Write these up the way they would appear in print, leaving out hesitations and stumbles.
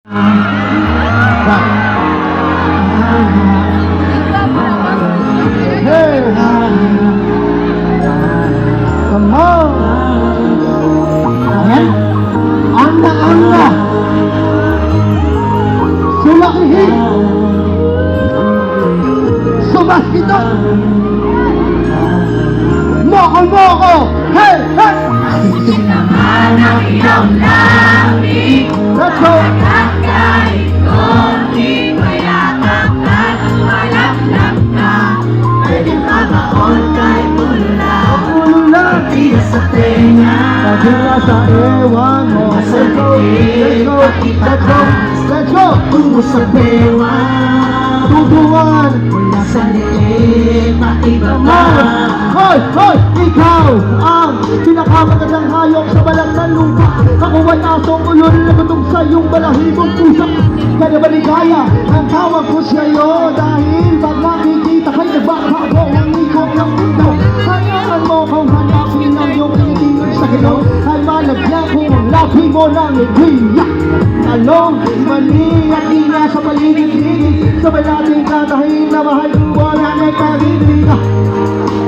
Hey! Come on! Ayan. Anga! Sulakihi! Subaskito! Moko! Hey! Sisip naman ang iyong labi. Let's go! Kahit konting mayakap at malaklag ka, pwedeng pabaon kahit ulula. Ulula! Tigas sa tenga, Pagkira sa ewan mo. nasa liit, Let's go! tungo sa bewa. Tubuan! Mula sa liit, maibaba. Hoy! Ikaw ang pinakamagandang hayop sa balat ng lupa. Ako ay asong ulol na gutom sa iyong balahibong puso. Kaya baligaya ang tawag ko sa'yo. Dahil pag nakikita kay nagbakago ang ikot ng mundo. Hayaan mo kung hanapin ang iyong pinitingin sa ginaw. Ay malagyan kung ang labi mo ng igwiya. Talong, mali at ina sa paligid-ligid. Sabay natin katahin na mahal ko wala na kagiliga.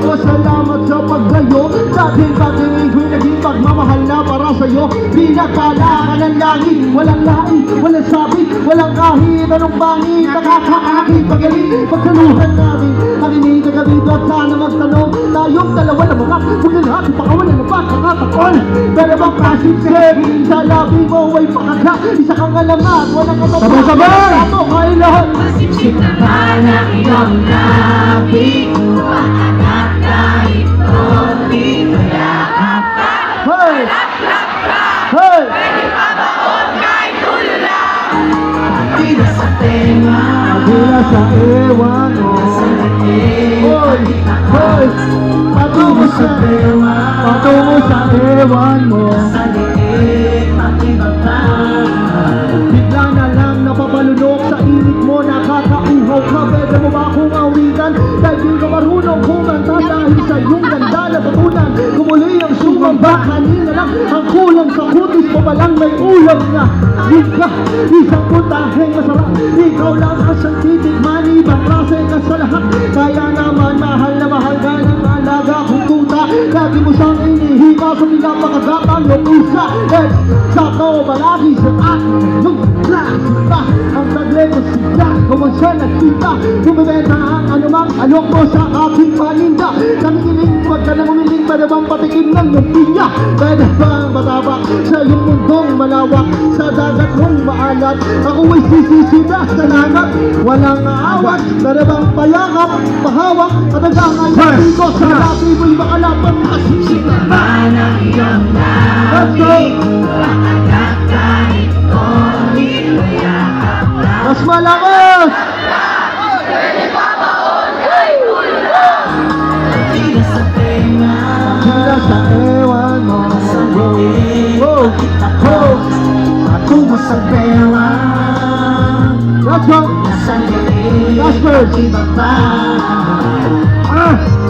O salamat sa paggayo. Dahil bagay ko'y naging pagmamahal na para sa'yo. Pinakala ka ng langit. Walang lahi, walang sabi, walang kahit anong bangit. Nakakaakit pagaling pagsaluhan natin. Nakinig ka dito at sana magtanong. Tayong dalawa na mga kung natin pakawalan ng pagkakatakol. Pero bang kasip sebing sa labi mo ay pakaka. Isa kang alamat, walang kapapag. Sabay-sabay! Ako kayo lahat. Masipsip naman ang iyong labi. Kahit konting mayakap at Hey! malaklag ka, Hey! pwedeng pabaon kahit ulula. Tigas sa tenga, Pagkira sa ewan mo. nasa liit, Hoy! Patungo sa bewa. Patungo sa ewan mo. Sa liit, makibaba. Bigla na lang napapalunok sa init mo. Nakakauhaw ka. Pwede mo ba akong awitan? Dahil di ka marunong kumanta. Dahil sa iyong ganda na tutunan. Kumuli ang sumamba. Kanina lang ang kulang sa kutis mo palang may ulam na. Di ka isang putaheng masarap. Ikaw lang ang siyang titikman. Ibang klase ka sa lahat. Kaya naman mahal na mahal ka ng alaga kong tuta. Lagi mo siyang inihika sa pinapakagatang ng usa. Let's sato malagi sa akin. Nung klasa ang taglit mo sila. Kung siya nagkita, bumibenta ang anumang alok mo sa aking paninda. Nakikinig, huwag ka na umiling. Pwede bang patikim ng iyong pinya? Pwede bang matabak sa iyong mundong malawak? Sa dagat mong maalat, ako ay sisisida sa langat. Walang aawat, pwede bang payakap, pahawak? At hanggang ngayon ko sa labi mo'y makalapang Masipsip naman ang iyong labi. Kahit konting mayakap at mas malakas! tigas sa tenga. Sila sa ewan mo. Sa liit, Oh, oh, patungo sa bewa. let's go! Nasa liit, Casper! ibaba.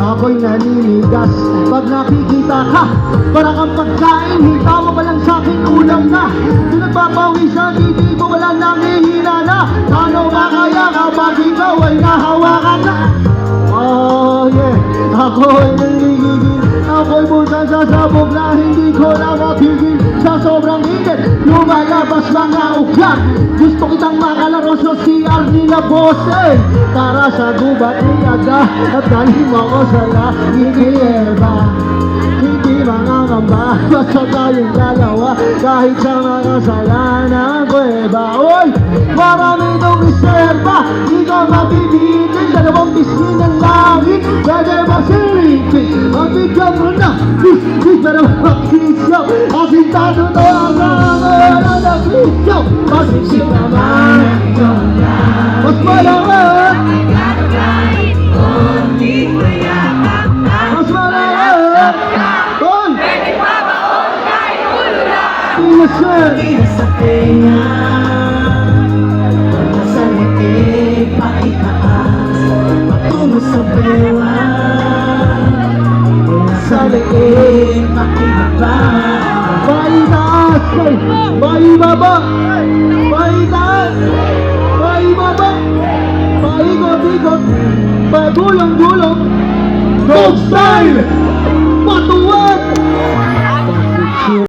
Ako'y naninigas pag nakikita ka. Parang ang pagkain, hita mo pa lang sa'king ulam na. Di nagpapawisan, hindi mo wala nangihina na. Paano ba kaya kapag ikaw ay nahawakan na? Oh yeah, ako ay nanggigigil. Ako'y buta sa sabog na hindi ko na matigil. Sa sobrang init, lumalabas mga uklat. Gusto kitang makalaro sa CR nila boses. Tara sa gubat ni Aga at galing mo ako sa Laginilba. Hindi mga kamba, basta tayong dalawa. Kahit sa mga sala ng kuweba. Oy, marami itong reserva. Di ka mabibitin, dalawang bisni ng langit. Pwede ba silipin? Magbigyan mo na, bis, pero mag-isyaw. Asintado to ang mga nag-isyaw. Masipsip naman ang iyong labi. Mas malakas, Kahit konting mayakap at mas malakas. Tol, pwedeng pabaon kahit ulula. sir. Tigas sa tenga. Nasa liit, paitaas. Patungo sa bewa. Nasa liit, makibaba. Maitaas, maibaba, maitaas. Sa gulong-gulong Dog style!